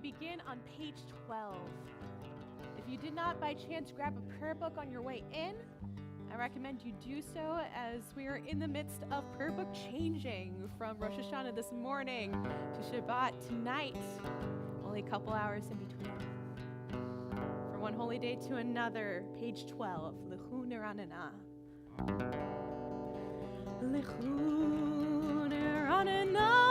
We begin on page 12. If you did not by chance grab a prayer book on your way in, I recommend you do so, as we are in the midst of prayer book changing from Rosh Hashanah this morning to Shabbat tonight. Only a couple hours in between. From one holy day to another, page 12, L'chu Neranena. L'chu Neranena.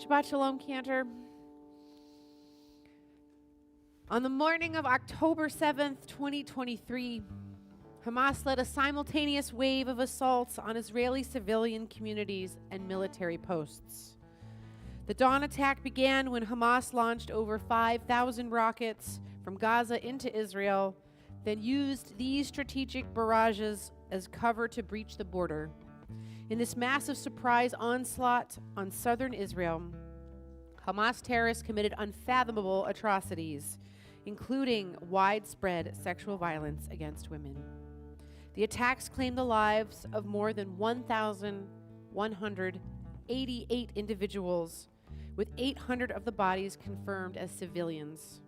Shabbat Shalom, Cantor. On the morning of October 7th, 2023, Hamas led a simultaneous wave of assaults on Israeli civilian communities and military posts. The dawn attack began when Hamas launched over 5,000 rockets from Gaza into Israel, then used these strategic barrages as cover to breach the border. In this massive surprise onslaught on southern Israel, Hamas terrorists committed unfathomable atrocities, including widespread sexual violence against women. The attacks claimed the lives of more than 1,188 individuals, with 800 of the bodies confirmed as civilians.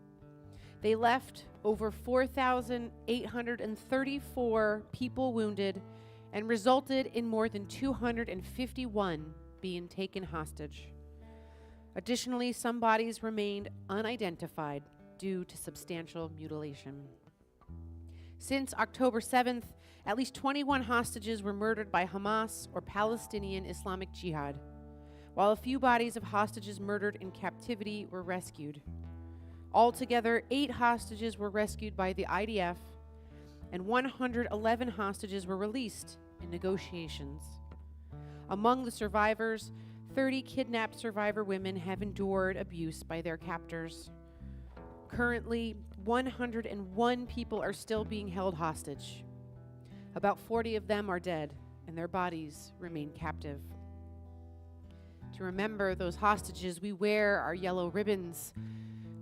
They left over 4,834 people wounded and resulted in more than 251 being taken hostage. Additionally, some bodies remained unidentified due to substantial mutilation. Since October 7th, at least 21 hostages were murdered by Hamas or Palestinian Islamic Jihad, while a few bodies of hostages murdered in captivity were rescued. Altogether, 8 hostages were rescued by the IDF, and 111 hostages were released in negotiations. Among the survivors, 30 kidnapped survivor women have endured abuse by their captors. Currently, 101 people are still being held hostage. About 40 of them are dead, and their bodies remain captive. To remember those hostages, we wear our yellow ribbons.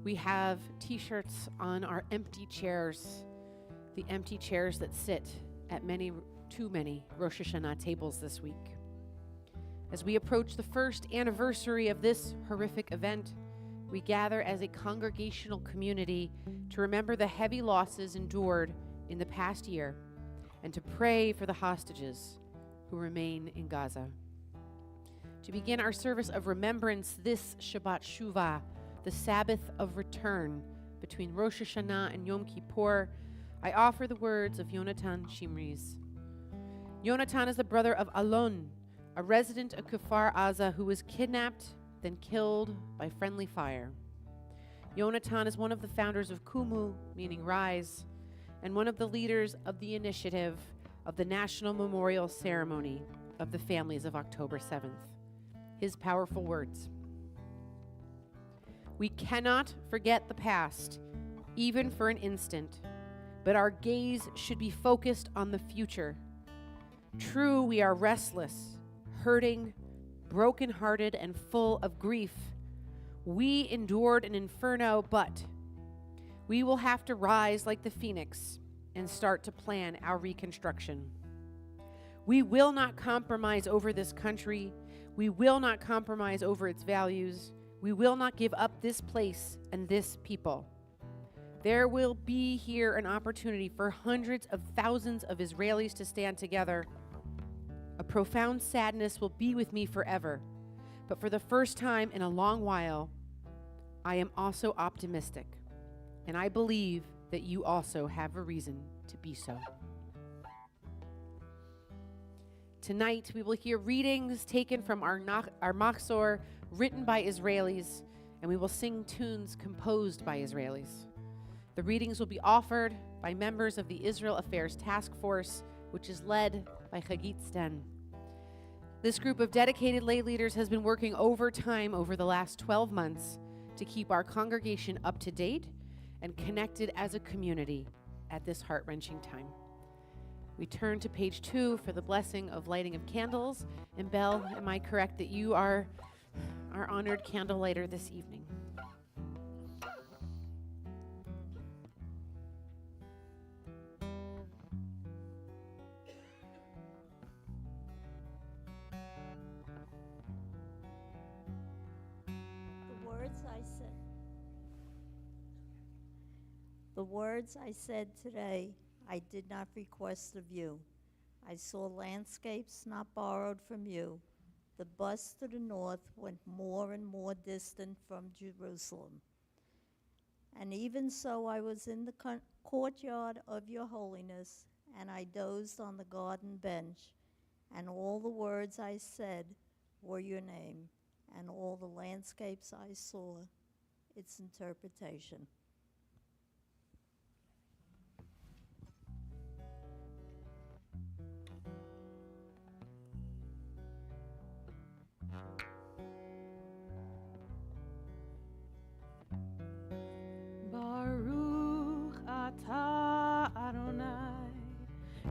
We have t-shirts on our empty chairs, the empty chairs that sit at too many Rosh Hashanah tables this week. As we approach the first anniversary of this horrific event, we gather as a congregational community to remember the heavy losses endured in the past year and to pray for the hostages who remain in Gaza. To begin our service of remembrance this Shabbat Shuvah, the Sabbath of return between Rosh Hashanah and Yom Kippur, I offer the words of Yonatan Shimriz. Yonatan is the brother of Alon, a resident of Kfar Aza who was kidnapped, then killed by friendly fire. Yonatan is one of the founders of Kumu, meaning rise, and one of the leaders of the initiative of the National Memorial Ceremony of the Families of October 7th. His powerful words. We cannot forget the past, even for an instant, but our gaze should be focused on the future. True, we are restless, hurting, brokenhearted and full of grief. We endured an inferno, but we will have to rise like the phoenix and start to plan our reconstruction. We will not compromise over this country. We will not compromise over its values. We will not give up this place and this people. There will be here an opportunity for hundreds of thousands of Israelis to stand together. A profound sadness will be with me forever. But for the first time in a long while, I am also optimistic. And I believe that you also have a reason to be so. Tonight, we will hear readings taken from our Machzor, written by Israelis, and we will sing tunes composed by Israelis. The readings will be offered by members of the Israel Affairs Task Force, which is led by Chagit Sten. This group of dedicated lay leaders has been working overtime over the last 12 months to keep our congregation up to date and connected as a community at this heart-wrenching time. We turn to page 2 for the blessing of lighting of candles. And Belle, am I correct that you are our honored candle lighter this evening? The words I said today, I did not request of you. I saw landscapes not borrowed from you. The bus to the north went more and more distant from Jerusalem. And even so, I was in the courtyard of your holiness, and I dozed on the garden bench, and all the words I said were your name, and all the landscapes I saw, its interpretation. Baruch atah Adonai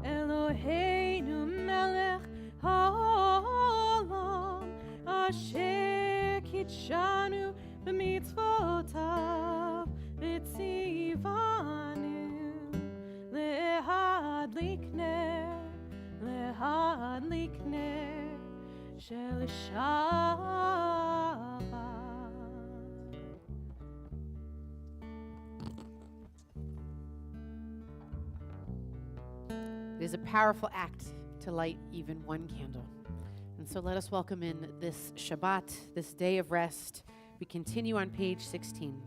Eloheinu melech haolam asher kitshanu b'mitzvotav v'tzivanu lehadlik ner shel Shabbat. It is a powerful act to light even one candle. And so let us welcome in this Shabbat, this day of rest. We continue on page 16.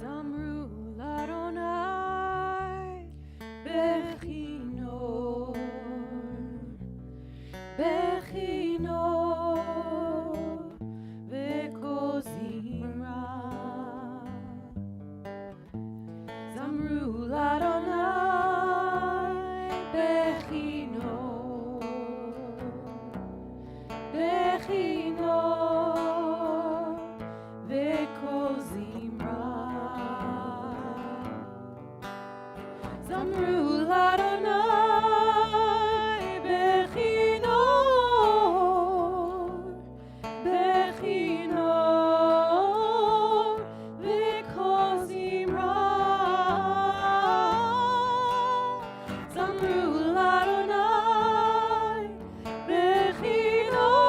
Zamru l'Adonai bechinor v'kozimra. Zamru l'Adonai bechinor v'kozimra. Zamru l'Adonai bechinor v'kozimra. Zamru l'Adonai bechinor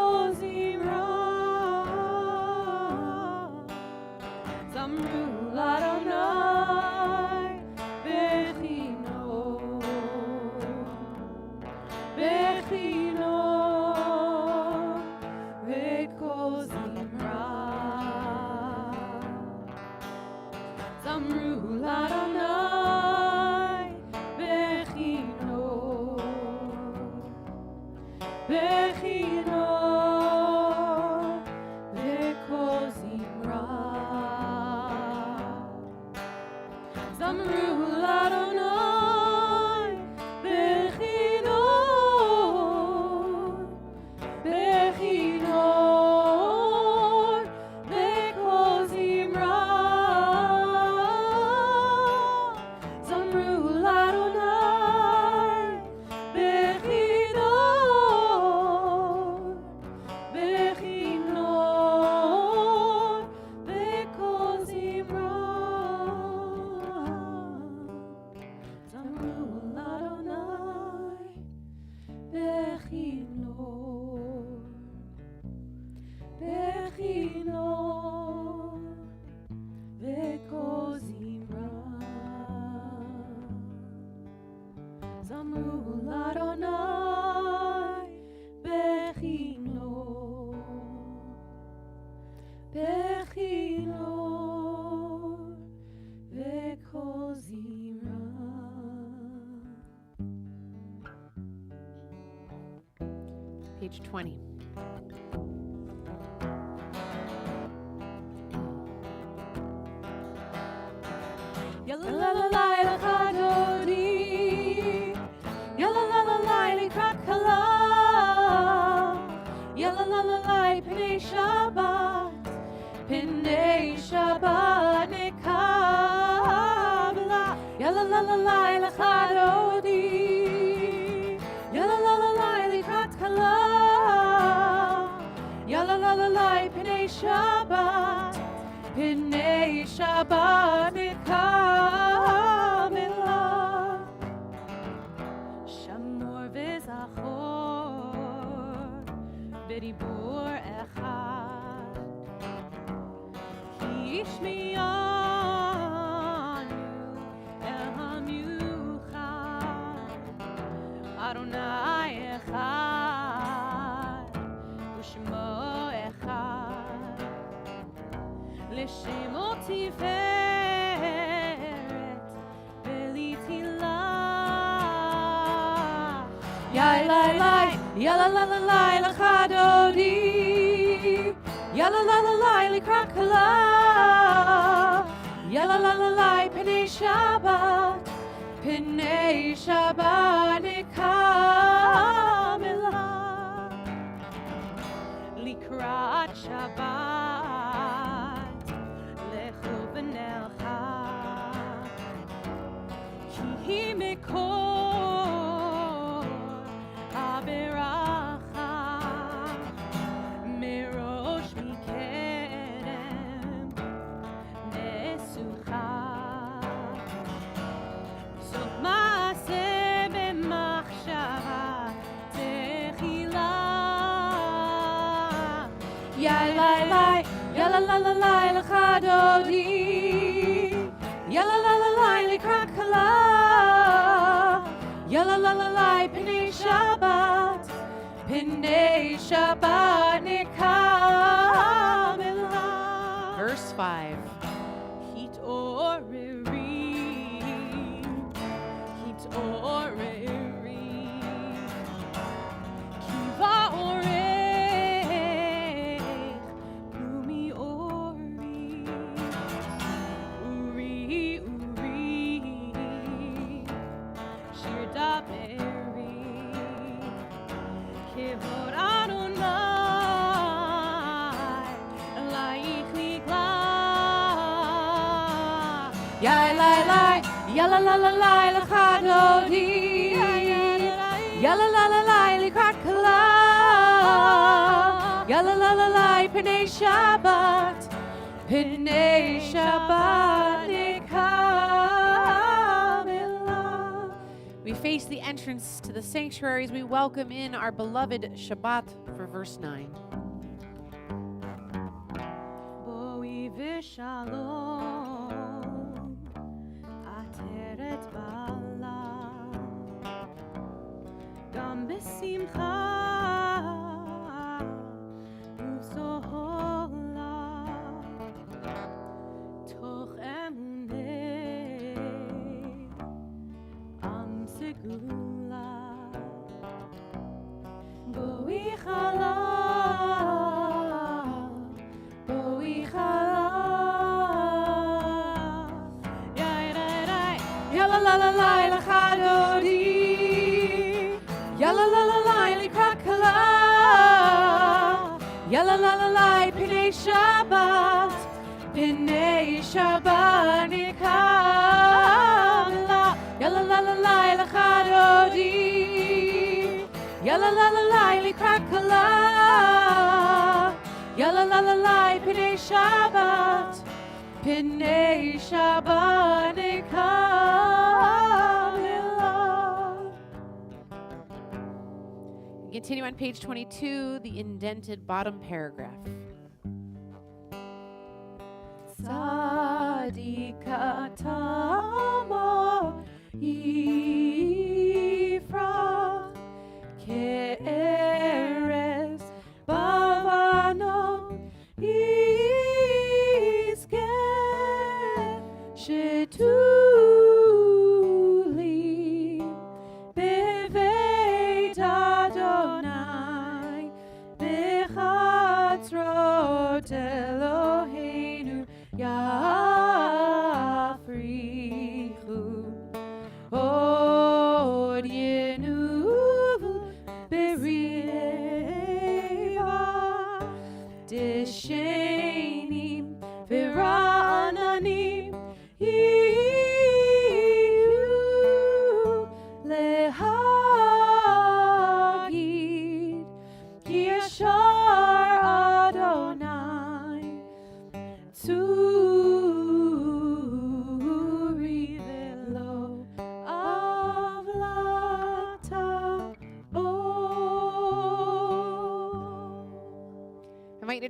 v'kozimra. Zamru l'Adonai bechinor v'kozimra. Zamru l'Adonai bechinor v'kozimra. Zamru l'Adonai bechinor v'kozimra. Zamru l'Adonai Bechino V'kol Zimra. Page 20. Yalalalai l'chadodi, yalalalai l'krat kala, yalalalai p'nei Shabbat nekabla, yalalalai l'chadodi, yalalalai l'krat kala, yalalalai p'nei Shabbat nekabla. Shamor v'zachor b'dibur echad, ki yishmi'anu el hamiuchad, Adonai echad u'shmo echad, l'shemo tiferet v'litila. Yalalai, yalalalai l'chadodi, yalalalai l'krakala, yalalalai p'nei Shabbat nekamela, likrat Shabbat lechu v'nelcha, ki hi mekor haberacha, merosh mikerem nesucha, sof maaseh b'machshava techila. Yalalai, yalalalai l'chadodi, yalalalai l'krakala, yalalalai p'nei Shabbat nekamela. Verse 5. Hit oreri, kiva orech, kumi ori, uri, shir daberi, kevod Adonai, laich ligla. Yalalalai l'chadodi, yalalalai l'krat kala, yalalalai p'nei Shabbat nekamela. We face the entrance to the sanctuaries. We welcome in our beloved Shabbat for verse 9. Boi v'shalom, ateret bala, gam b'simcha uv'zohola, toch emunei am segula, boi chala, yalalalai l'chadodi, yalalalai l'krakala, yalalalai p'nei Shabbat nekamela, yalalalai l'chadodi, yalalalai l'krakala, yalalalai p'nei Shabbat nekamela. Continue on page 22, the indented bottom paragraph. Tzadikatamo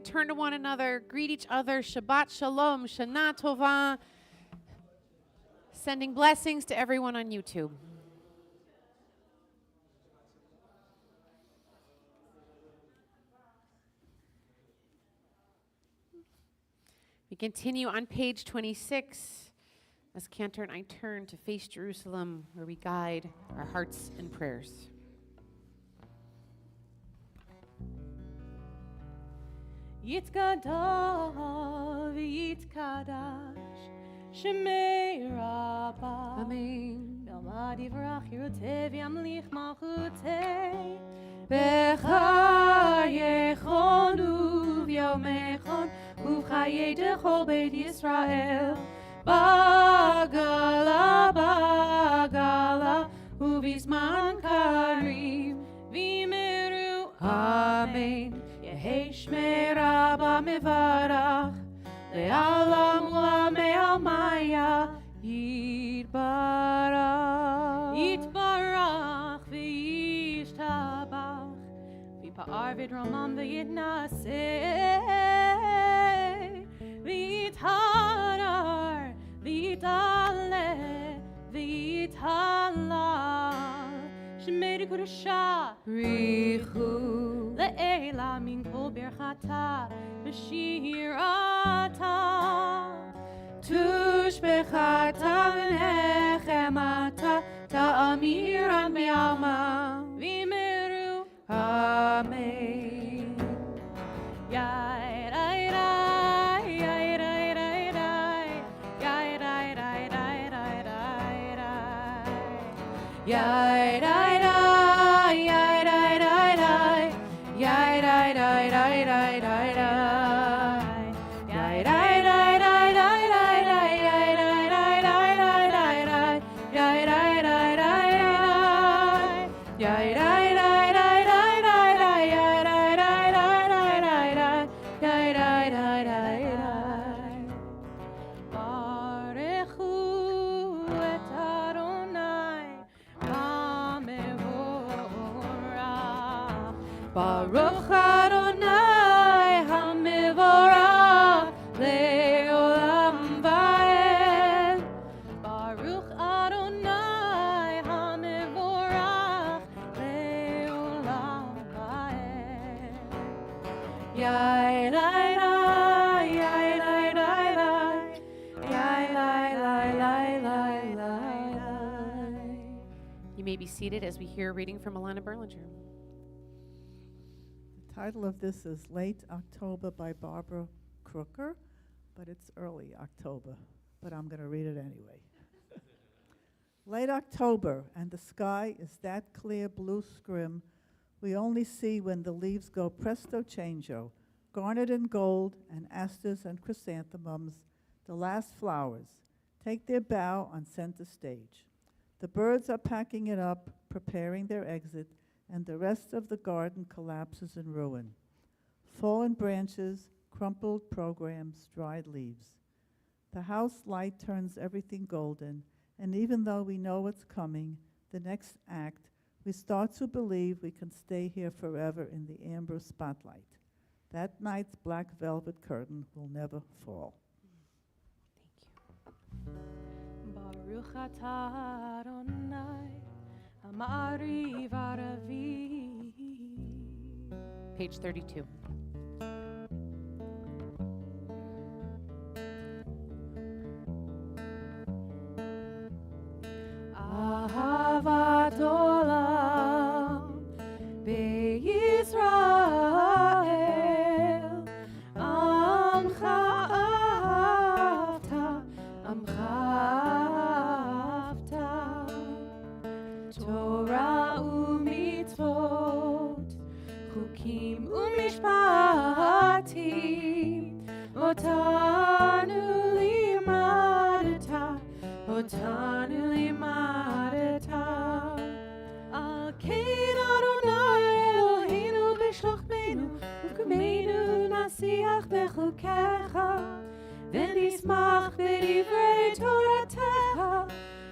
turn to one another, greet each other, Shabbat Shalom, Shana Tova, sending blessings to everyone on YouTube. We continue on page 26 as Cantor and I turn to face Jerusalem, where we guide our hearts and prayers. Yitkadav yitkadash Shemei Rabbah Amen. Yamad yivrach Yerotev Yamlich Malchutei Bechar yechonu v'yomechon uv'chaye dechol beit Yisrael bagala bagala uv'izman karim V'meru Amen. Yehi shmei Rabba mevarach le'alam u'amei almaya yitbarach Yitbarach v'yishtabach V'pa'ar v'dromam v'yitnaseh V'yitharar v'yitale v'yithala Shemei Kedusha Richu Le'ela min kol birchata v'shirata Tushbechata v'nechemata ta'amiran me'alma V'meru Amen. Yai rai rai yai rai rai rai yai rai rai rai rai rai rai Yai rai rai, yai rai rai rai, yai rai rai rai rai rai rai. Yai rai rai rai rai rai rai, yai rai rai rai rai rai rai, yai rai rai rai rai. Yai rai rai rai rai rai rai, yai rai rai rai rai rai rai, yai rai rai rai rai. Barechu et Adonai HaMevorach Baruch Adonai HaMevorach le'olam va'ed. Baruch Adonai HaMevorach le'olam va'ed Yai lai lai, yai lai lai lai, yai lai lai lai lai lai. You may be seated as we hear a reading from Alana Berlinger. The title of this is Late October by Barbara Crooker, but it's early October, but I'm going to read it anyway. Late October, and the sky is that clear blue scrim we only see when the leaves go presto changeo, garnered in gold, and asters and chrysanthemums, the last flowers, take their bow on center stage. The birds are packing it up, preparing their exit, and the rest of the garden collapses in ruin. Fallen branches, crumpled programs, dried leaves. The house light turns everything golden, and even though we know what's coming, the next act, we start to believe we can stay here forever in the amber spotlight. That night's black velvet curtain will never fall. Baruch atah Adonai Ha'ma'ariv ha'ravi Page 32. Ahavat olam beYisrael Amcha ahavta Torah u'mitzvot Chukim u'mishpatim Otanu limadata Otanu limadata Al kein Adonai Eloheinu b'shlochmenu U'kmeinu nasiach b'chukecha V'nismach b'divrei Toratecha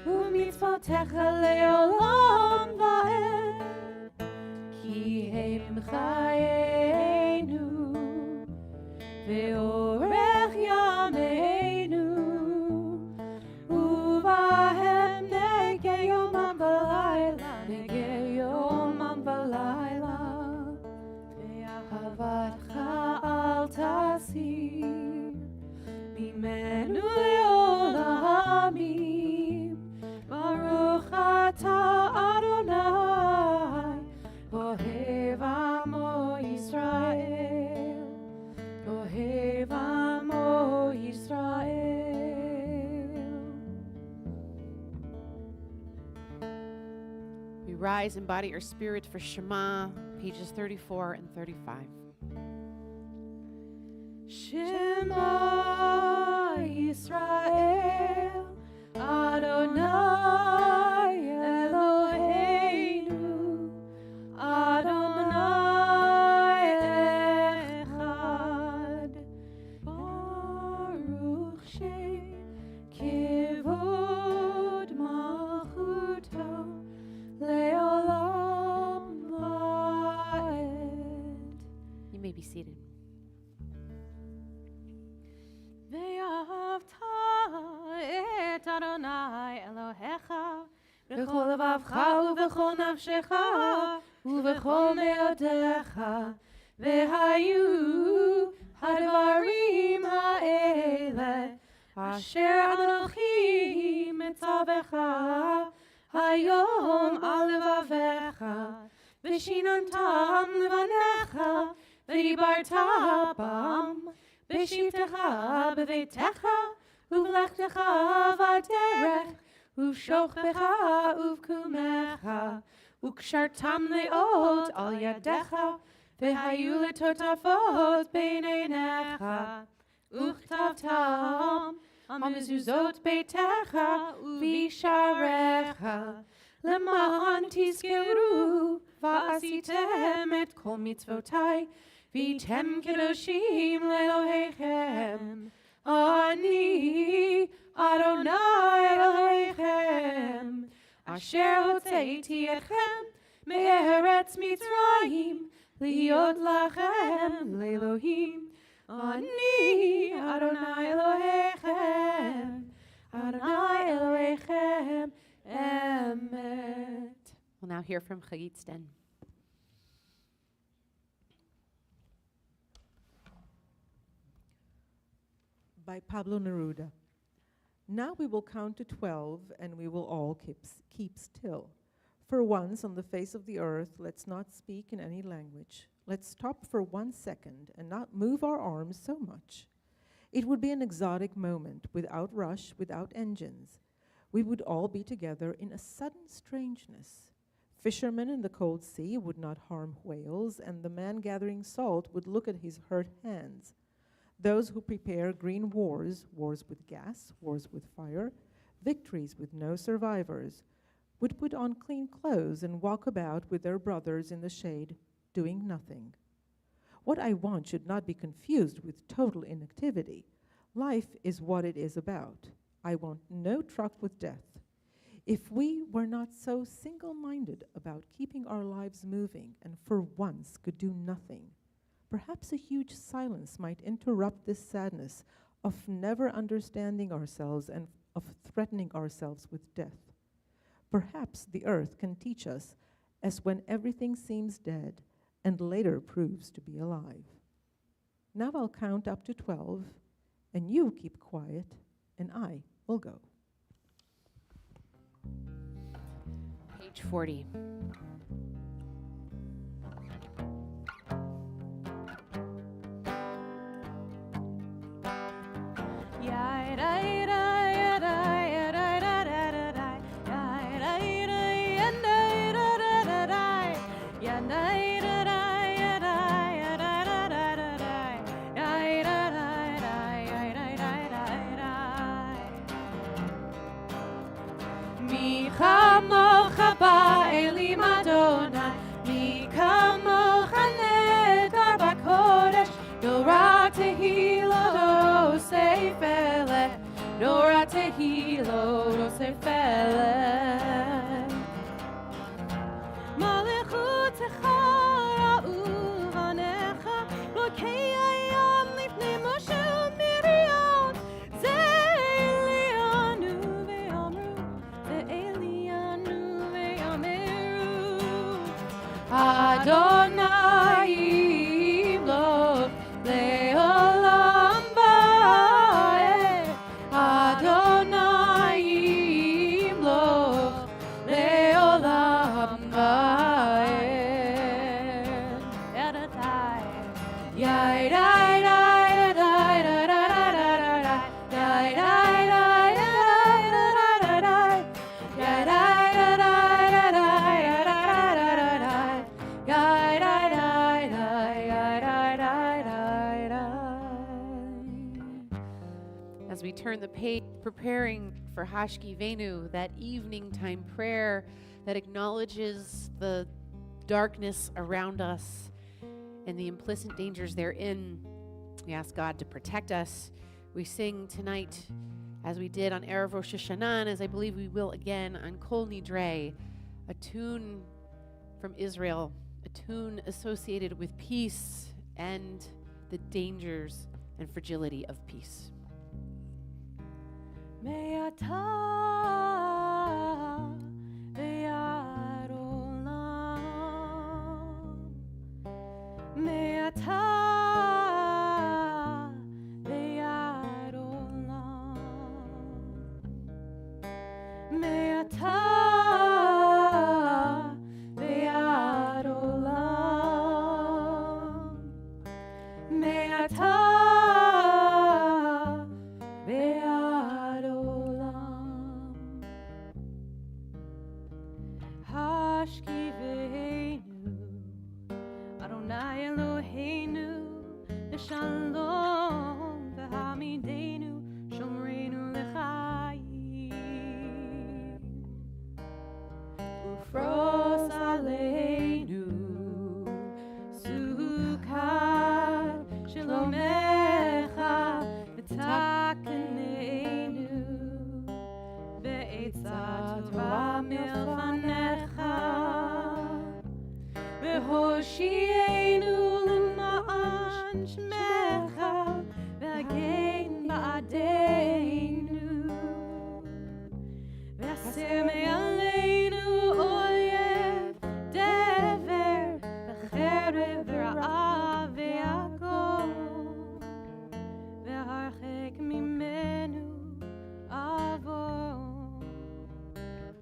U'mitzvotecha le'olam va'ed Ki hem chayenu ve'orech yameinu, uvahem nege yomam v'layla, nege yomam v'layla, ve'ahavatcha al tasir, mimenu le'olamim, baruch atah Adonai, ohev amo Yisrael, ohev amo Yisrael. We rise and body our spirit for Shema, pages 34 and 35. Shema Yisrael, Adonai Eloheinu, Adonai Echad, Baruch Shem Kivod Malchuto Leolam Vaed. You may be seated. Ve'ahavta et Adonai Elohecha V'chol levavcha uv'chol nafshecha uv'chol me'odecha v'hayu hadvarim ha'ele asher anochi metzavecha hayom al levavecha v'shinantam levanecha v'dibarta bam v'shivtecha b'veitecha uv'lechtecha v'derech Uv'shochbecha uv'kumecha U'kshartam le'ot al yadecha V'hayu letotafot b'neinecha U'chtavtam amezuzot beitecha U'visharecha Lema'an tizkeru Va'asitem et kol mitzvotai V'tem kedoshim le'lohechem Ani Adonai Elohechem Asher hotzeiti etchem Me'eretz Mitzrayim Liot lachem Le'elohim Ani Adonai Elohechem Adonai Elohechem Emet. We'll now hear from Chagit Sten. By Pablo Neruda. Now we will count to 12, and we will all keep still. For once on the face of the earth, let's not speak in any language. Let's stop for 1 second and not move our arms so much. It would be an exotic moment, without rush, without engines. We would all be together in a sudden strangeness. Fishermen in the cold sea would not harm whales, and the man gathering salt would look at his hurt hands. Those who prepare green wars, wars with gas, wars with fire, victories with no survivors, would put on clean clothes and walk about with their brothers in the shade, doing nothing. What I want should not be confused with total inactivity. Life is what it is about. I want no truck with death. If we were not so single-minded about keeping our lives moving and for once could do nothing, perhaps a huge silence might interrupt this sadness of never understanding ourselves and of threatening ourselves with death. Perhaps the earth can teach us as when everything seems dead and later proves to be alive. Now I'll count up to 12, and you keep quiet, and I will go. Page 40. Malechut Adonai Imloch le'olam va'ed. Adonai Imloch le'olam va'ed. Yadadai. Yai dai dai dai dai dai dai dai dai dai dai as we turn the page, preparing for Hashki Venu, that evening time prayer that acknowledges the darkness around us and the implicit dangers therein. We ask God to protect us. We sing tonight, as we did on Erev Rosh Hashanah, and as I believe we will again on Kol Nidre, a tune from Israel, a tune associated with peace and the dangers and fragility of peace. Me'ata ve'ad olam. Me'ata ve'ad olam. Me'ata ve'ad olam. Me'ata ve'ad olam. Hashki ve'enu Adonai Eloheinu L'shalom v'hamidenu Shomreinu l'chaim Ufros aleinu Sukkot Shalomecha v'takanenu Be'etzat v'milfanecha V'hoshienu l'ma'an shmecha V'agein ba'adeinu V'aser me'aleinu oyev dever V'cherev v'ra'av v'yakol V'harchek mimenu avon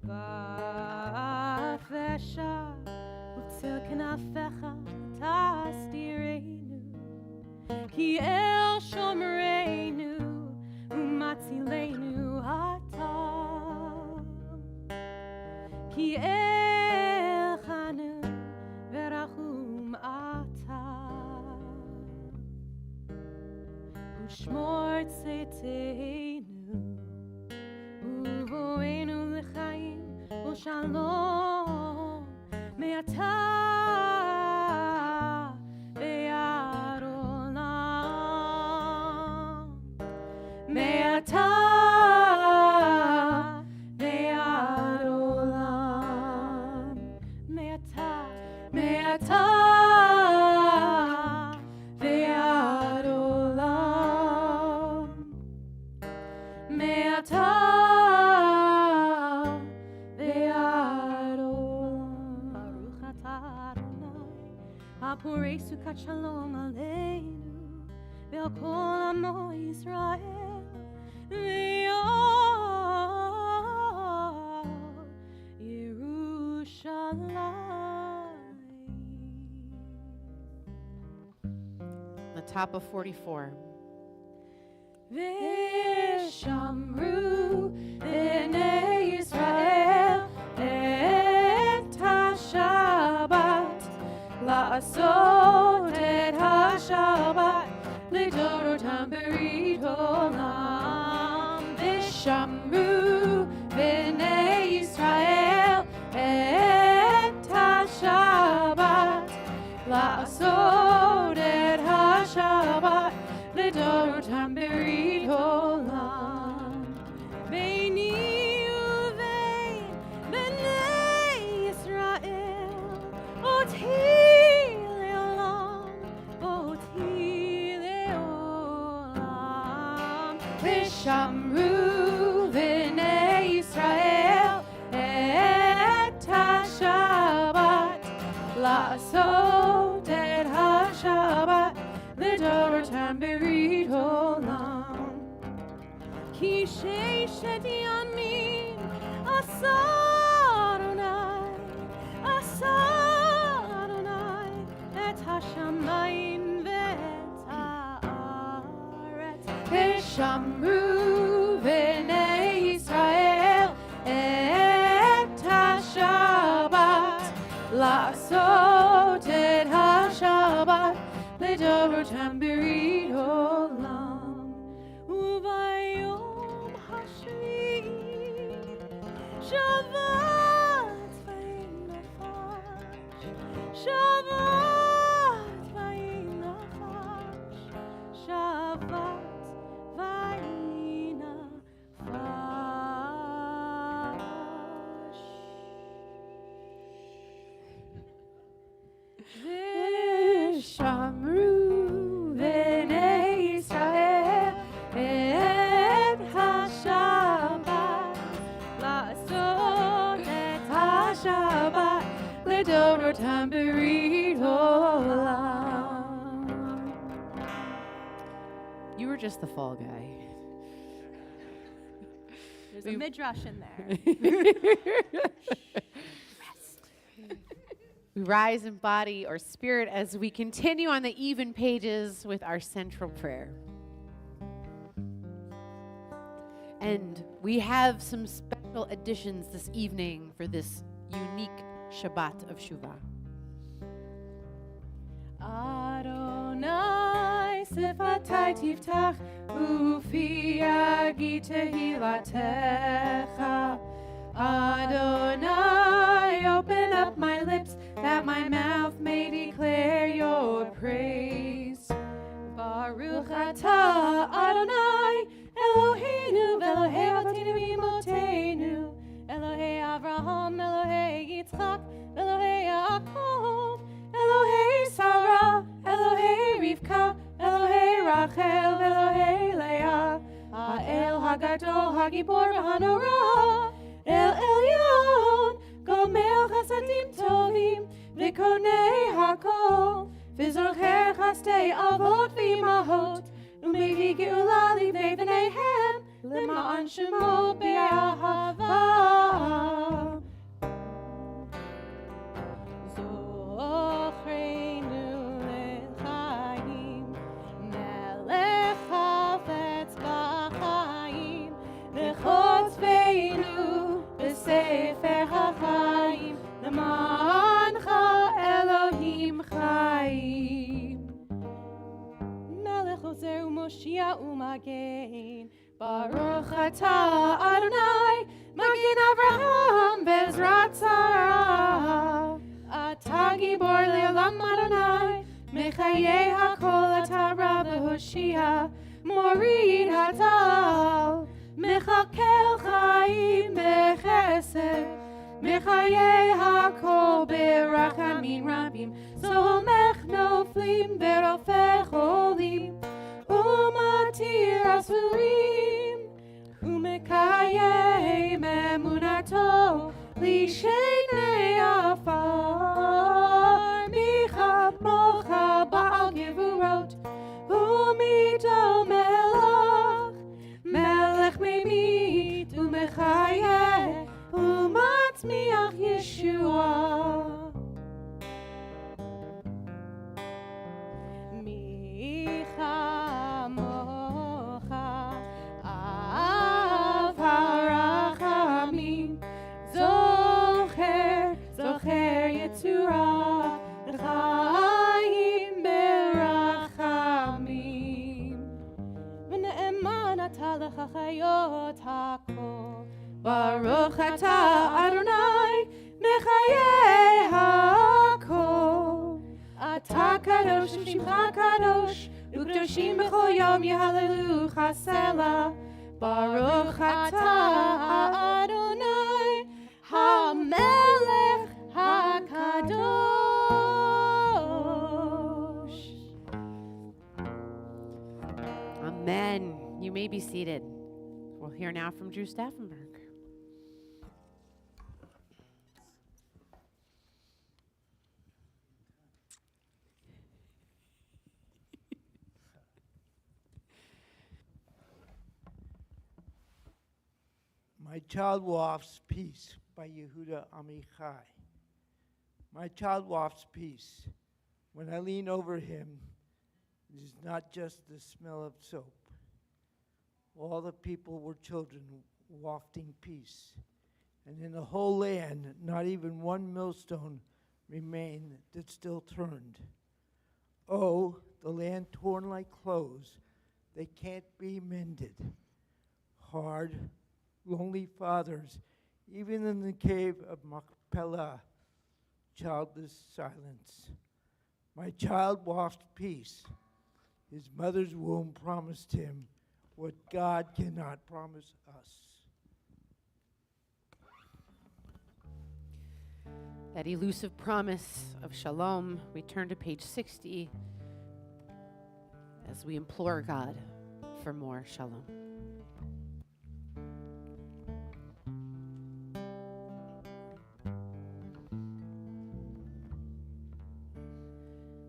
V'af v'esha U'tzil knafecha tastirenu Ki el shomreinu U'matzilenu ata Ki el chanu v'rachum ata U'shmor tzeteinu U'voenu l'chaim U'shalom Me'ata ve'ad olam. Me'ata ve'ad olam. Me'ata ve'ad olam. Me'ata ve'ad olam. Baruch atah Adonai, haporei sukat shalom aleinu, ve'al kol amo Yisrael, ve'al Yerushalayim. The top of 44. V'shamru b'nei Yisrael et ha-Shabbat la'asot et ha-Shabbat lidorotam berit olam. V'shamru b'nei Yisrael et ha-Shabbat la'asot et ha-Shabbat lidorotam berit olam. Beini uvein b'nei Yisrael oti leolam, oti leolam. לעשות את השבת לדורותם ברית עולם. כי ששת ימים עשה אדוני את השמיים ואת הארץ. ושמרו בני ישראל את השבת לעשות את השבת לדורותם ברית עולם. וביום השביעי שבת וינפש, שבת וינפש, שבת וינפש. ושמרו בני ישראל את השבת לעשות את השבת לדורותם ברית עולם. You were just the fall guy. There's a midrash in there. We rise in body or spirit as we continue on the even pages with our central prayer. And we have some special additions this evening for this unique Shabbat of Shuvah. Adonai sifatai tiftach ufi yagi tehilatecha. Adonai, open up my lips that my mouth may declare your praise. Baruch Atah Adonai, Eloheinu ve'Elohei avotinu imotenu, Elohei Avraham, Elohei Yitzchak, Elohei Yaakov, Elohei Sarah, Elohei Rivka, Elohei Rachel, Elohei Leah, Ha'el Hagadol Hagibor Hanora, El Elyon, Gomel Chasadim Tovim, V'konei Hakol, V'zocher Chastei Avot V'imahot, U'mevi Geula Livnei V'neihem, L'ma'an Shemo Be'ahava. Zochreinu lechaim, Melech Hafetz b'chaim, Lechotzveinu b'sefer ha'chaim, L'ma'ancha Elohim chaim. Melech Ozer u'Moshia u'Magen, Baruch atah Adonai, Magen Avraham Bezrat Sarah. Atah Gibor Le'olam Adonai, Mechayeh Hakol Atah Rab Hoshia, Morid Hatal, Mechakel Chaim Bechesed, Mechayeh Hakol Berachamim Rabim, Somech Noflim Berofech Olim, Umatir Asurim, Umekayeh Memunato, Lishenei Afar, Micha Mocha Baal Gevurot, Umido Melech, Melech Memit, Umechayeh, Umatzmiach Yeshua. Micha Mocha Av Harachamim, Zocher Yetzura, L'chaim berachamim, V'ne'eman atah l'chachayot hakol. Baruch atah Adonai, Mechayeh hakol. Atah kadosh v'shimcha kadosh, u'kedoshim b'chol yom yehalelu chasela. Baruch atah Adonai HaMelech HaKadosh. Amen. You may be seated. We'll hear now from Drew Staffenberg. My child wafts peace by Yehuda Amichai. My child wafts peace. When I lean over him, it is not just the smell of soap. All the people were children wafting peace. And in the whole land, not even one millstone remained that still turned. Oh, the land torn like clothes, they can't be mended. Hard, lonely fathers, even in the cave of Machpelah, childless silence. My child wafts peace. His mother's womb promised him what God cannot promise us. That elusive promise of shalom. We turn to page 60 as we implore God for more shalom.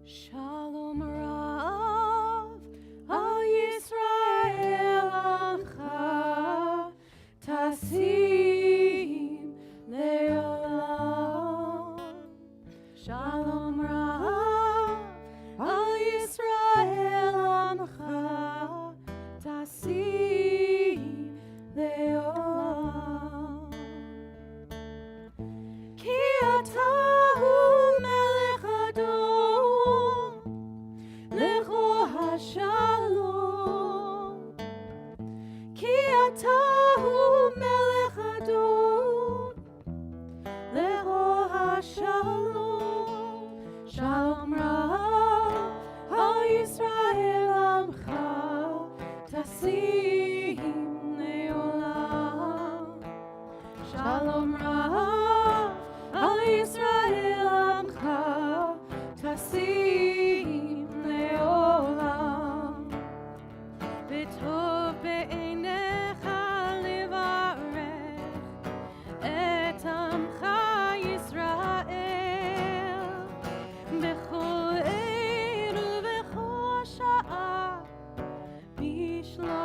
Shalom Rav, Al Yisrael Amcha, Tasim Le'olam. Shalom Rav, Al Yisrael Amcha, Tasim Le'olam. Ki atahu melech adom, lecho hashalom. Ki atahu melech adom, lecho hashalom. Shalom rav, al Yisrael amcha, tasim le'olam. Shalom rav, al Yisrael amcha, tasim le'olam. B'tov be'einecha levarech et amcha Yisrael, b'chol ein ub'chol sha'a, b'shlomecha.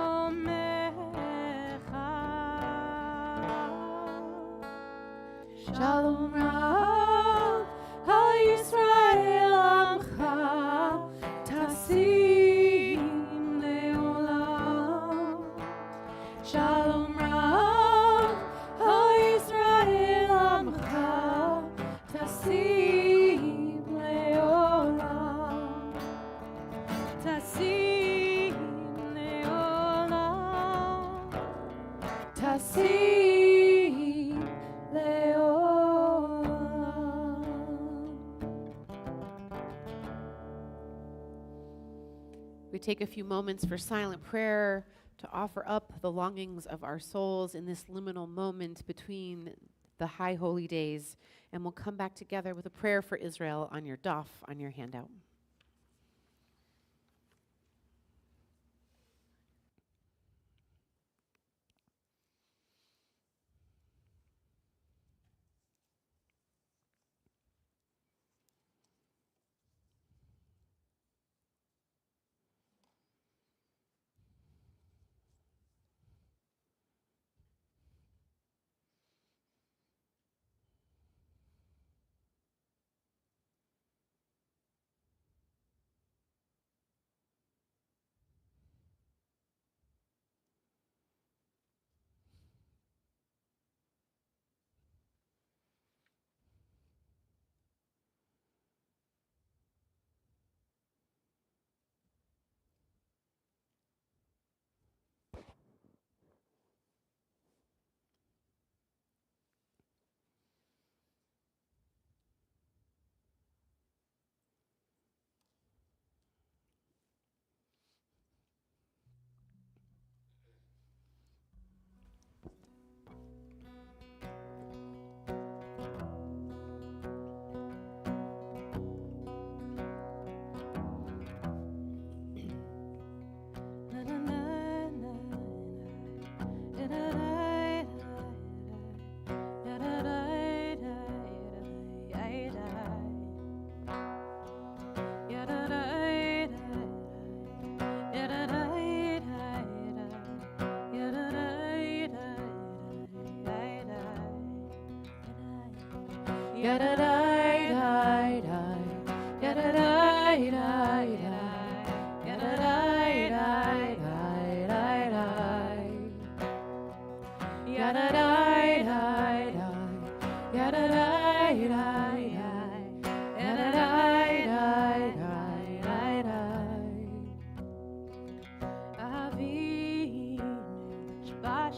Shalom Rav, Al Yisrael Amcha, Tasim Le'olam. Shalom Rav, Al Yisrael Amcha, Tasim Le'olam. Tasim Le'olam. Tasim Le'olam. We take a few moments for silent prayer to offer up the longings of our souls in this liminal moment between the high holy days, and we'll come back together with a prayer for Israel on your daf, on your handout. Yada-dai-dai-dai. Yada-dai-dai-dai. Yada-dai-dai-dai-dai-dai. Yada-dai-dai-dai. Yada-dai-dai-dai. Yada-dai-dai-dai-dai-dai. Avinu Shabbat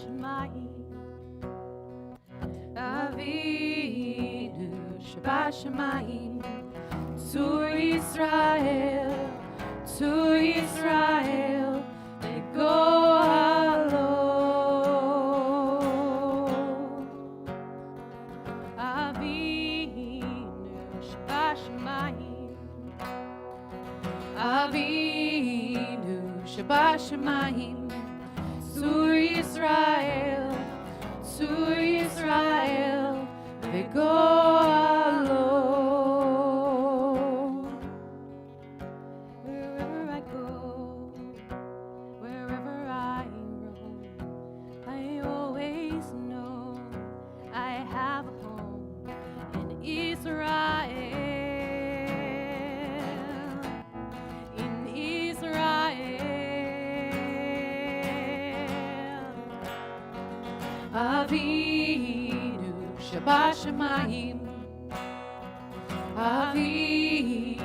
Avinu Shabbat Zur Yisrael, to Israel, they go alone. Avinu Shabbat Avinu Shabbat Zur Yisrael, to Israel, they go alone. Wherever I go, wherever I roam, I always know I have a home in Israel. In Israel. Avinu Shabbat Shamayim. Avinu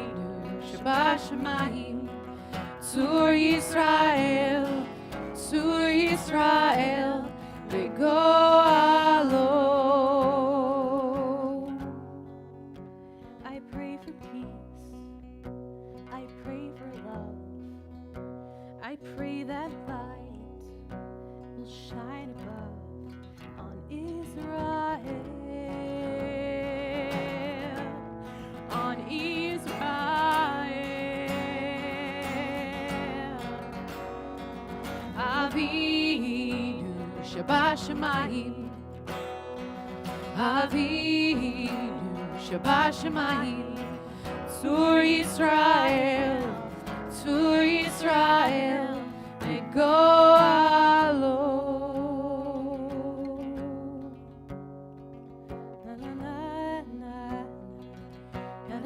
Shabbat Shamayim. Zur Yisrael, Zur Yisrael, they go alone. I pray for peace. I pray for love. I pray that light will shine above on Israel. On Israel. Avinu Shabbat Shamayim. Avinu Shabbat Shamayim. Zur Yisrael, Zur Yisrael, they go alone. Na na na na na na na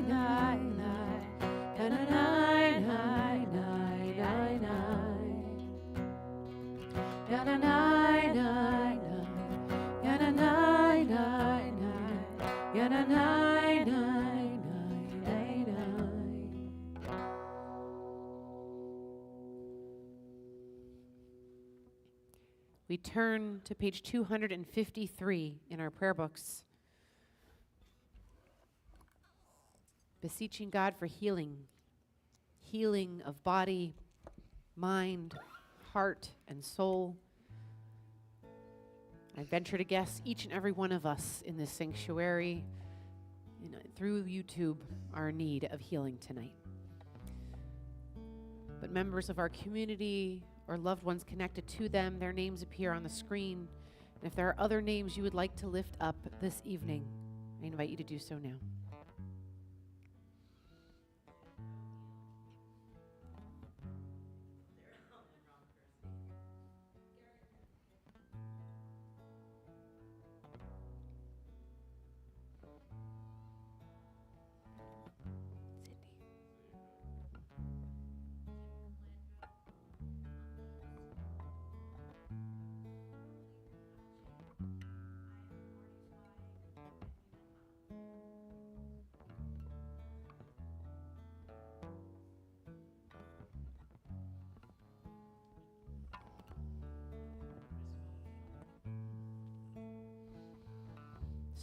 na na na na na na na na. Ya na na na na, ya na na na na, ya na na na na na. We turn to page 253 in our prayer books, beseeching God for healing, healing of body, mind, heart, and soul. I venture to guess each and every one of us in this sanctuary, through YouTube, are in need of healing tonight. But members of our community or loved ones connected to them, their names appear on the screen. And if there are other names you would like to lift up this evening, I invite you to do so now.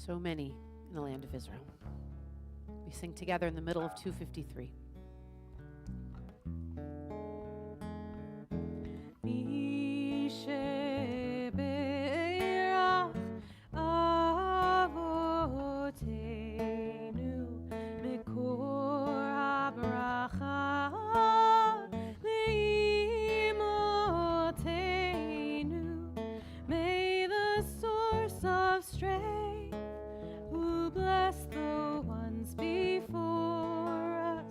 So many in the land of Israel. We sing together in the middle of 253. May the source of strength who bless the ones before us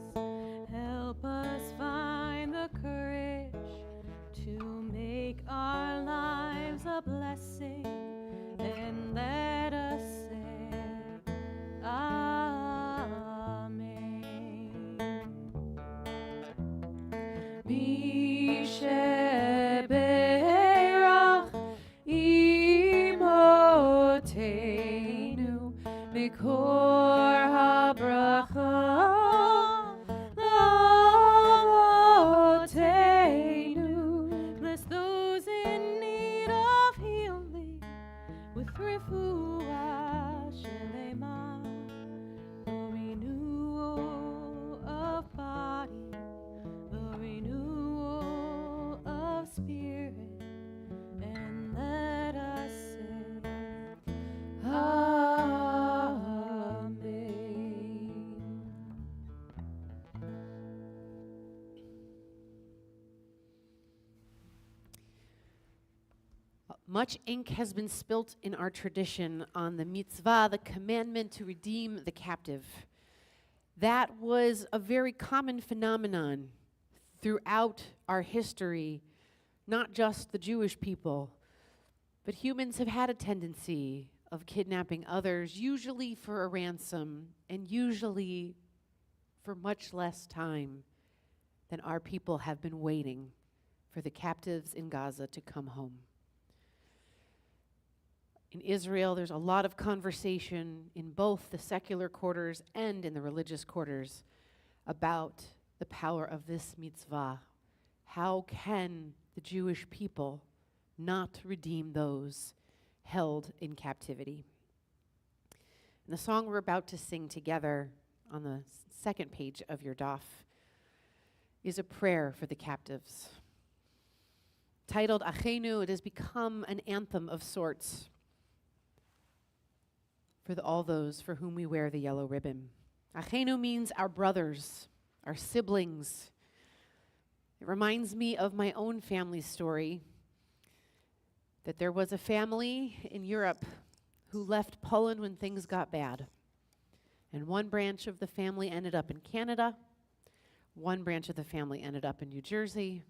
for habracha l'avoteinu. Bless those in need of healing with refuah shelema, the renewal of body, the renewal of spirit, and let us say, Amen. Much ink has been spilt in our tradition on the mitzvah, the commandment to redeem the captive. That was a very common phenomenon throughout our history, not just the Jewish people, but humans have had a tendency of kidnapping others, usually for a ransom, and usually for much less time than our people have been waiting for the captives in Gaza to come home. In Israel, there's a lot of conversation in both the secular quarters and in the religious quarters about the power of this mitzvah. How can the Jewish people not redeem those held in captivity? And the song we're about to sing together on the second page of your daf is a prayer for the captives. Titled Achenu, it has become an anthem of sorts for all those for whom we wear the yellow ribbon. Achenu means our brothers, our siblings. It reminds me of my own family story, that there was a family in Europe who left Poland when things got bad. And one branch of the family ended up in Canada, one branch of the family ended up in New Jersey,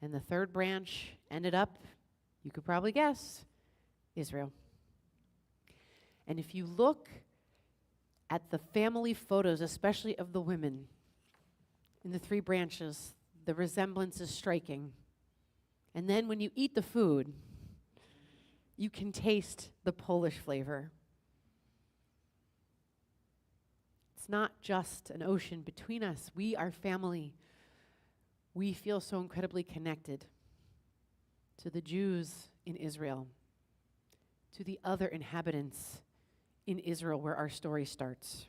and the third branch ended up, you could probably guess, Israel. And if you look at the family photos, especially of the women in the three branches, the resemblance is striking. And then when you eat the food, you can taste the Polish flavor. It's not just an ocean between us. We are family. We feel so incredibly connected to the Jews in Israel, to the other inhabitants in Israel where our story starts.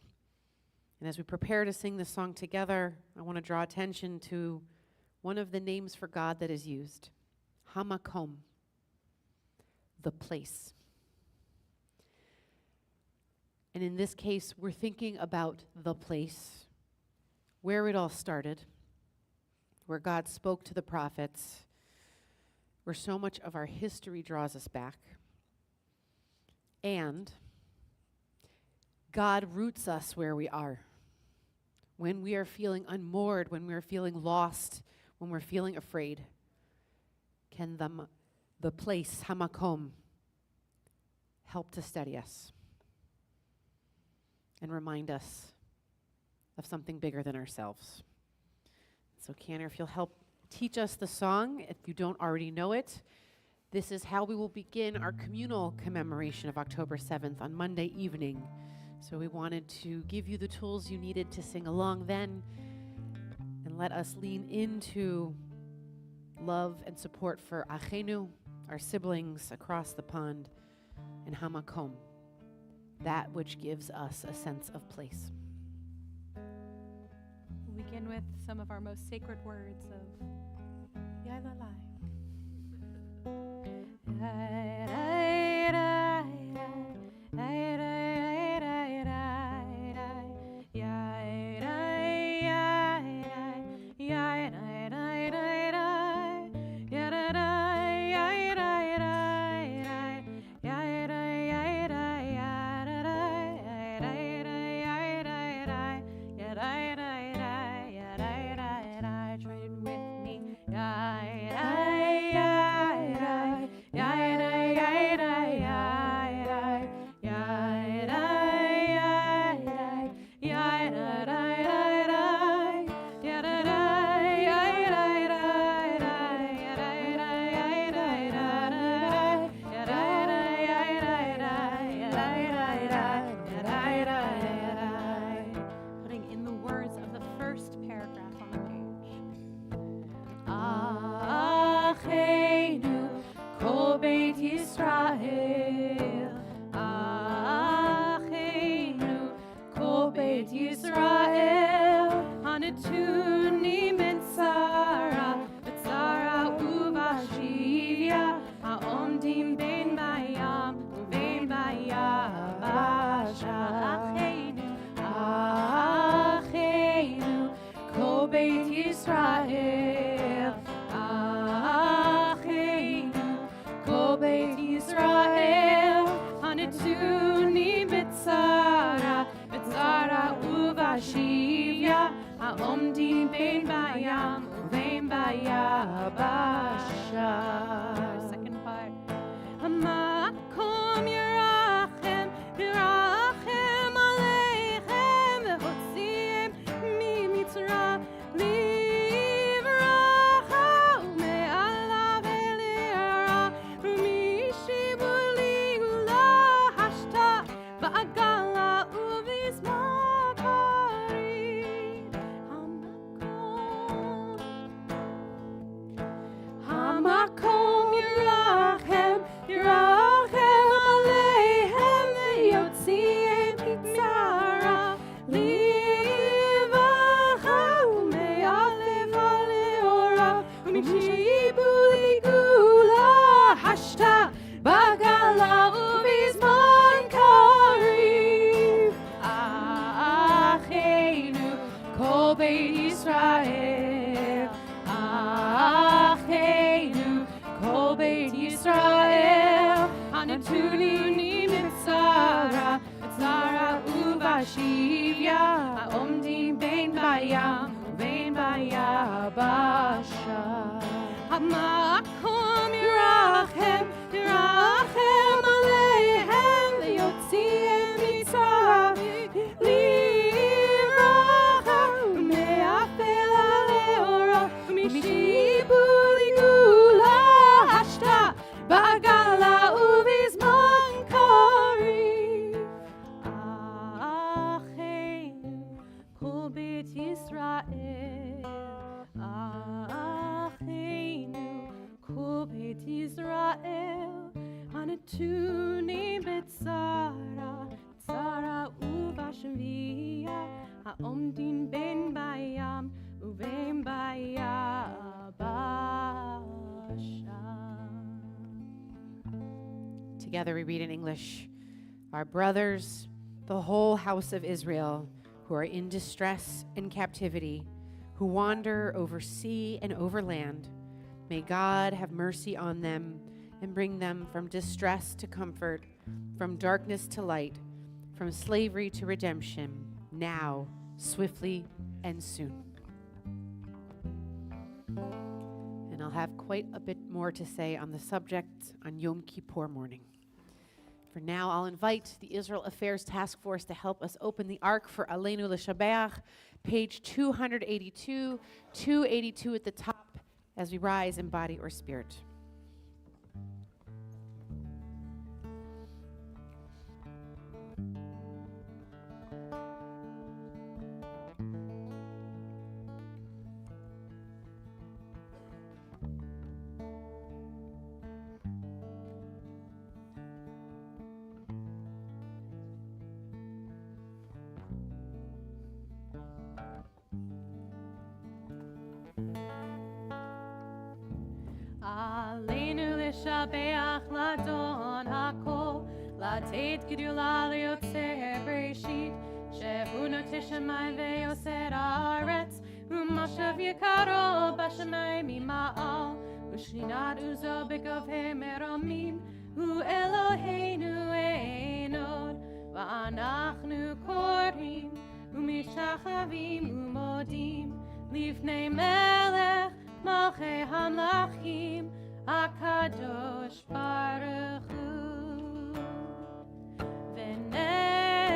And as we prepare to sing this song together, I want to draw attention to one of the names for God that is used, Hamakom, the place. And in this case, we're thinking about the place, where it all started, where God spoke to the prophets, where so much of our history draws us back. And God roots us where we are. When we are feeling unmoored, when we are feeling lost, when we're feeling afraid, can the place, Hamakom, help to steady us and remind us of something bigger than ourselves. So Canner, if you'll help teach us the song, if you don't already know it, this is how we will begin our communal commemoration of October 7th on Monday evening. So we wanted to give you the tools you needed to sing along then, and let us lean into love and support for Achenu, our siblings across the pond, and Hamakom, that which gives us a sense of place. We'll begin with some of our most sacred words of Yailalai. beit Yisrael, hanetuni mitzara, mitzara uvashivya, haomdim ben bayam, uben bayabasha. Achenu, kol beit Yisrael, Achenu, kol beit Yisrael, hanetuni mitzara, mitzara uvashivya, haomdim ben bayam, uben bayabasha. Second part. Hamakom yirachem, yirachem aleichem, v'hotziem mimitzra livracha, ume'alav elira, u'mishibu li'ula hashta, va'agala u'vizmakarim. Hamakom yirachem, yirachem aleichem, v'yotziem mitzara livracha, ume'alev aleora, u'mishibu li'ula hashta, va'agala u'vizman karim. Achenu, kol beit Yisrael, Achenu, kol beit Yisrael, hanetuni mitzara, mitzara uvashivya, haomdim ben bayam, uben bayabasha. Hamakom yirachem, yirachem aleichem, v'yotziem mitzara livracha, ume'afel aleora, u'mishibu li'ula hashta, va'agala u'vizman karim. Achenu, kol beit Yisrael, Achenu, kol beit Yisrael, hanetuni mitzara, mitzara uvashivya, haomdim ben bayam, uben bayabasha. Together we read in English. Our brothers, the whole house of Israel, who are in distress and captivity, who wander over sea and over land, may God have mercy on them and bring them from distress to comfort, from darkness to light, from slavery to redemption, now, swiftly, and soon. And I'll have quite a bit more to say on the subject on Yom Kippur morning. For now, I'll invite the Israel Affairs Task Force to help us open the Ark for Aleinu L'Shabeach, page 282, 282 at the top, as we rise in body or spirit. Aleinu l'shabeach ladon hakol, לתת גדולה ליוצר בראשית, שהוא נוטה שמיים ויוסר הארץ, ומשב יקרו בשמיים ממעל, ושכינת עוזו בגבהי מרומים, הוא אלוהינו אין עוד, ואנחנו קוראים ומשתחווים ומודים לפני מלך מלכי המלכים, הקדוש ברוך הוא. ונאמר,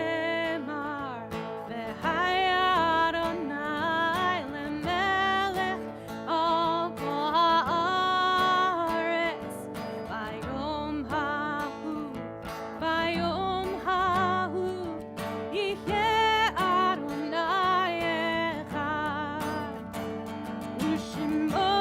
והיה אדוני למלך על כל הארץ, ביום ההוא יחיה אדוני אחד, ושמו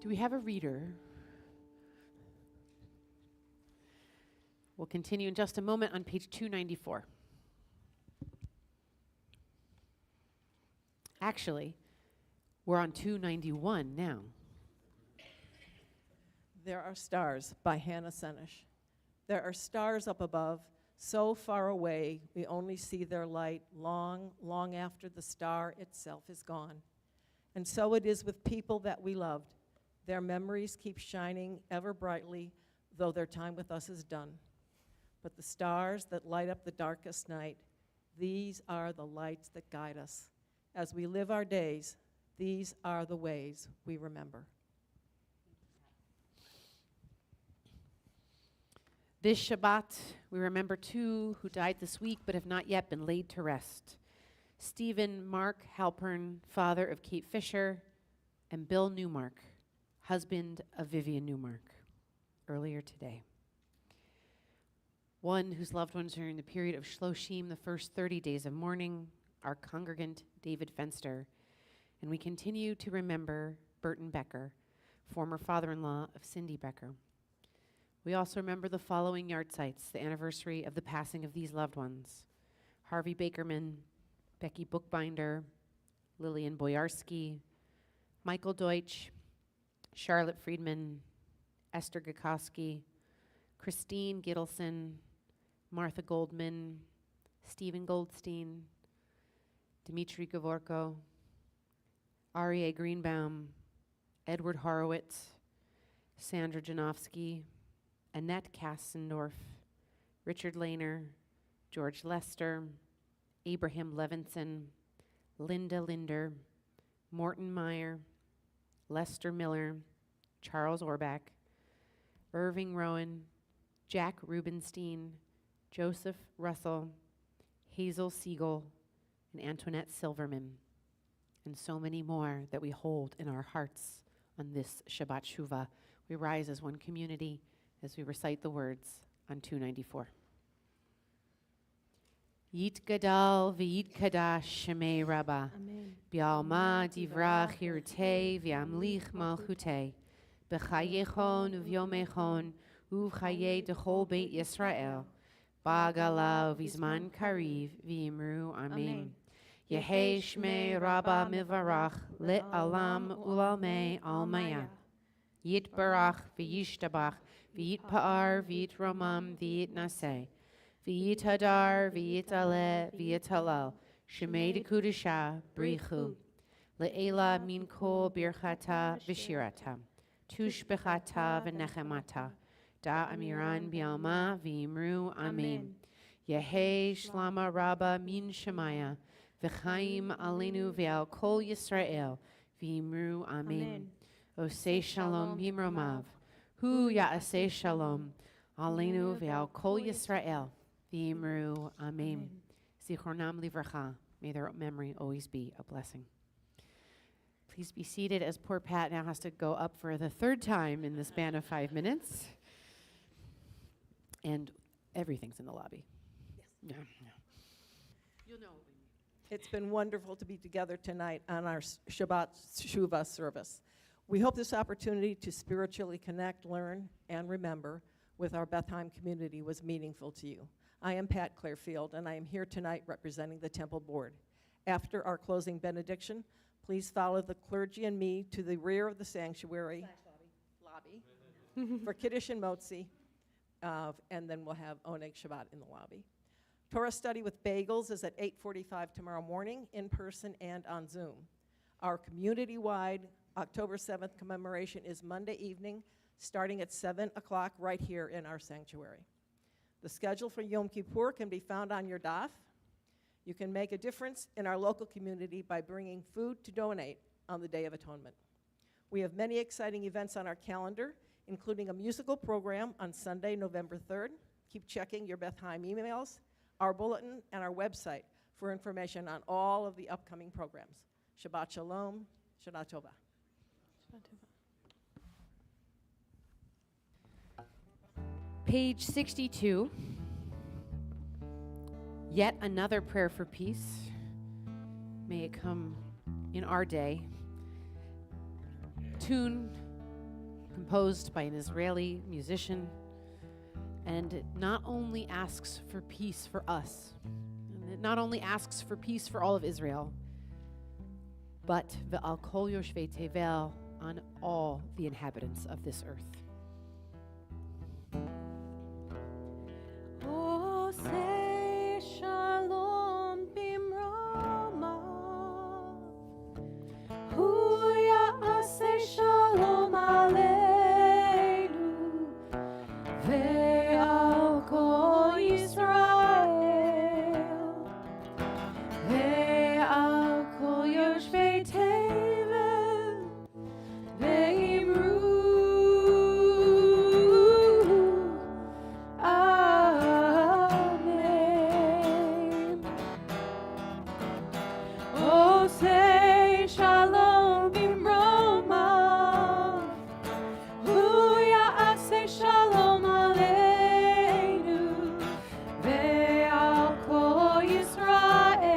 Do we have a reader? We'll continue in just a moment on page 294. Actually, we're on 291 now. There Are Stars by Hannah Senish. There are stars up above, so far away we only see their light long, long after the star itself is gone. And so it is with people that we loved. Their memories keep shining ever brightly, though their time with us is done. But the stars that light up the darkest night, these are the lights that guide us. As we live our days, these are the ways we remember. This Shabbat, we remember two who died this week but have not yet been laid to rest. Stephen Mark Halpern, father of Kate Fisher, and Bill Newmark, husband of Vivian Newmark, earlier today. One whose loved ones are in the period of Shloshim, the first 30 days of mourning, our congregant David Fenster. And we continue to remember Burton Becker, former father-in-law of Cindy Becker. We also remember the following yard sites, the anniversary of the passing of these loved ones: Harvey Bakerman, Becky Bookbinder, Lillian Boyarsky, Michael Deutsch, Charlotte Friedman, Esther Gakowski, Christine Gittleson, Martha Goldman, Stephen Goldstein, Dmitry Gavorko, Aryeh Greenbaum, Edward Horowitz, Sandra Janofsky, Annette Kastendorf, Richard Lehner, George Lester, Abraham Levinson, Linda Linder, Morton Meyer, Lester Miller, Charles Orbach, Irving Rowan, Jack Rubenstein, Joseph Russell, Hazel Siegel, and Antoinette Silverman, and so many more that we hold in our hearts on this Shabbat Shuvah. We rise as one community as we recite the words on 294. Yit Gadal v'yit Kadash Shemei Rabbah. Amen. Bialma divrach hirtei v'amlich malchutei. B'chayechon uv'yomechon uv'chayei dechol beit Yisrael. Ba'gala v'zman kariv v'imru Amen. Yehei Shmei Rabbah mivarach le'alam ulalmei almaya. Yit barach v'yishtabach v'yit pa'ar v'yit romam v'yit naseh. V'yit hadar v'yit aleh v'yit halal. Shemei dekudisha brichu. Le'ela min kol birchata v'shirata. Tush bechata v'nechemata. Da amiran bialma v'imru Amen. Yehei shlama rabba min shemaya. V'chaim alenu v'al kol Yisrael v'imru Amen. Osei shalom bimromav. Hu ya'aseh shalom. Alenu v'al kol Yisrael v'imru Amen. Zichronam livracha. May their memory always be a blessing. Please be seated as poor Pat now has to go up for the third time in the span of 5 minutes. And everything's in the lobby. Yes. Yeah. You'll know. It's been wonderful to be together tonight on our Shabbat Shuvah service. We hope this opportunity to spiritually connect, learn, and remember with our Bethlehem community was meaningful to you. I am Pat Clarefield, and I am here tonight representing the Temple Board. After our closing benediction, please follow the clergy and me to the rear of the sanctuary lobby for Kiddush and Motzi, and then we'll have Oneg Shabbat in the lobby. Torah study with bagels is at 8:45 tomorrow morning, in person and on Zoom. Our community-wide October 7th commemoration is Monday evening, starting at 7 o'clock right here in our sanctuary. The schedule for Yom Kippur can be found on your daf. You can make a difference in our local community by bringing food to donate on the Day of Atonement. We have many exciting events on our calendar, including a musical program on Sunday, November 3rd. Keep checking your Bethlehem emails, our bulletin, and our website for information on all of the upcoming programs. Shabbat Shalom, Shana Tova. Page 62. Yet another prayer for peace. May it come in our day. Tune composed by an Israeli musician. And it not only asks for peace for us, and it not only asks for peace for all of Israel, but ve'al kol yoshvei tevel, on all the inhabitants of this earth. Oh, say shalom bimromav. Hu ya'aseh shalom aleinu. Ve'al kol Yisrael. Ve'al kol yoshvei tevel. Ve'imru. Amen. Oh, say shalom bimromav. Hu ya'aseh shalom aleinu. Ve'al kol Yisrael.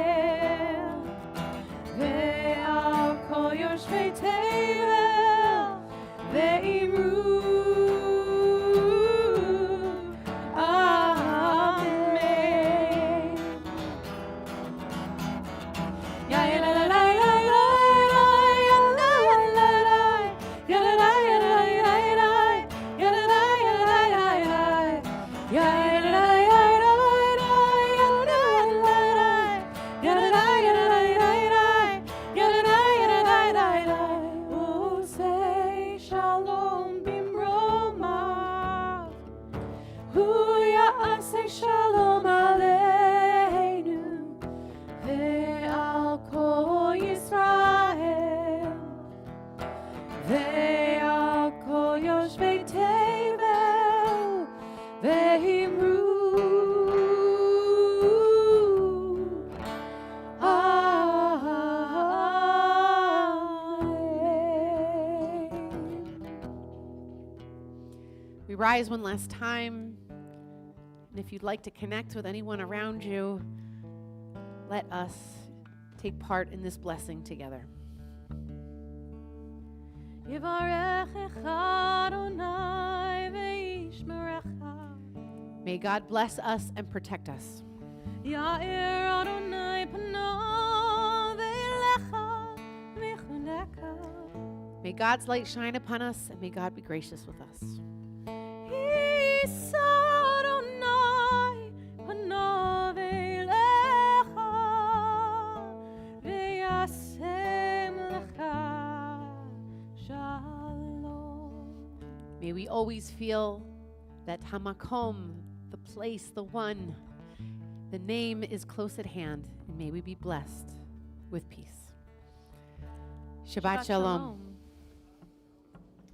Ve'al kol yoshvei tevel. Ve'imru. Amen. Ya ya la la la la la ya la la la ya la la ya la la ya la la ya la la ya la ya la ya la la ya la oh say shalom bimromav. Hu ya'aseh shalom aleinu. Ve'al kol Yisrael. Ve'al kol yoshvei tevel. Ve'imru. We rise one last time. And if you'd like to connect with anyone around you, let us take part in this blessing together. Yivarechecha Adonai ve'yishmerecha. May God bless us and protect us. Ya'ir Adonai panav elecha v'chuneka. May God's light shine upon us, and may God be gracious with us. Yisa Adonai panav elecha ve'yasem lecha shalom. May we always feel that Hamakom, the place, the one, the name is close at hand, and may we be blessed with peace. Shabbat Shalom.